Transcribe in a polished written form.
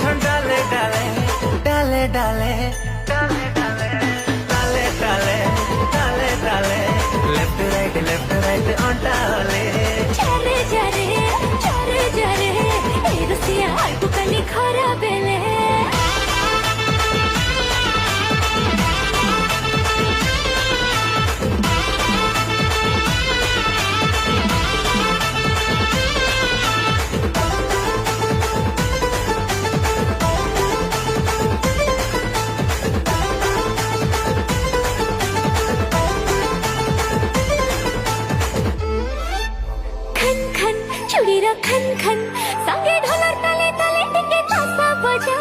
माखन डाले डाले डाले डाले डाले डाले डाले डाले डाले डाले लेफ्ट राइट on डाले चारे जारे ए रसिया आइबु कनी खरा बेले खन खन चुड़ीरा खन खन संगे ढोलर ताले ताले टिके तासा बजा